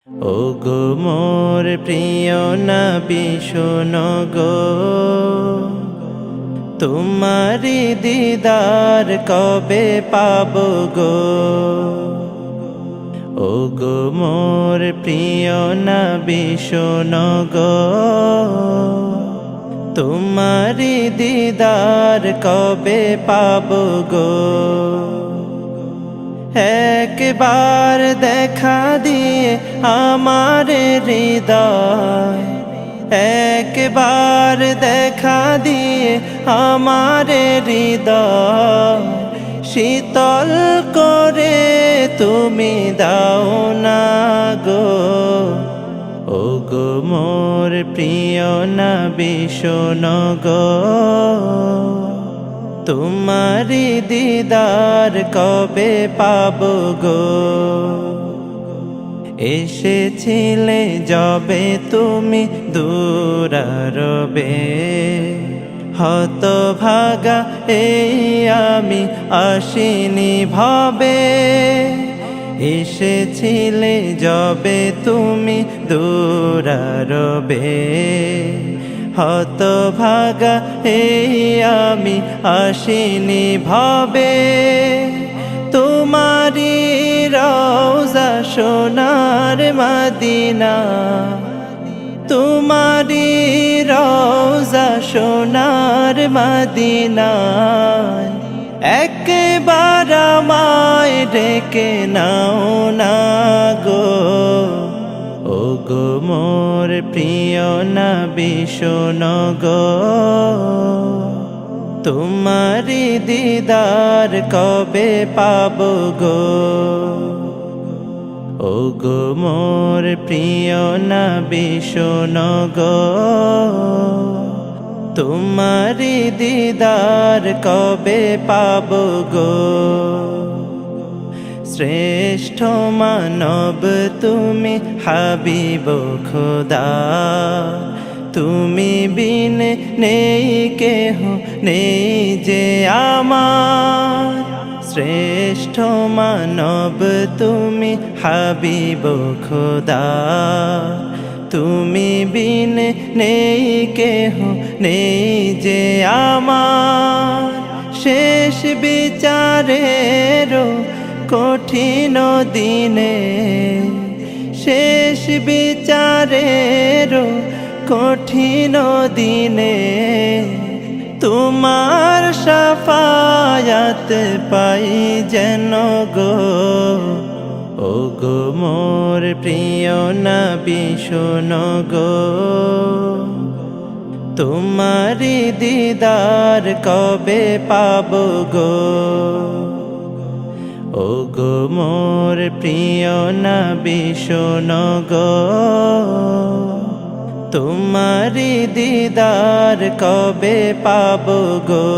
ওগো মোর প্রিয় নবী শোনো গো, তোমারি দিদার কবে পাবো গো। ওগো মোর প্রিয় নবী শোনো গো, তোমারি দিদার কবে পাবো গো। একবার দেখা দিয়ে আমার হৃদয়, একবার দেখা দিয়ে আমার হৃদয় শীতল করে তুমি দাও না গো। ওগো মোর প্রিয় নবী শোনো গো, তোমারি দিদার কবে পাবো গো। এসেছিলে যবে তুমি দূরারবে, হতভাগা এই আমি আসিনি ভবে। এসেছিলে যবে তুমি দূরারবে, হতভাগা এই আমি আসিনি ভবে। তোমারি রওজা সোনার মদিনা, তোমারি রওজা সোনার মদিনা, একবার আমায় ডেকে নাও না গো। ওগো মোর প্রিয় নবী শোনো গো, তোমারি দিদার কবে পাবো গো। ওগো মোর প্রিয় নবী শোনো গো, তোমারি দিদার কবে পাবো গো। শ্রেষ্ঠ মানব তুমি হাবিব খোদা, তুমি বিন নেই কেহ নেই যে আমার। শ্রেষ্ঠ মানব তুমি হাবিব খোদা, তুমি বিন নেই কেহ নেই যে আমার। শেষ বিচারেরও কঠিন দিনে, শেষ বিচারেরও কঠিন দিনে, তোমার শাফায়াত পাই যেন গো। ওগো মোর প্রিয় নবী শোনো গো, তোমারি দিদার কবে পাবো গো। ওগো মোর প্রিয় নবী শোনো গো, তোমারি দিদার কবে পাবো গো।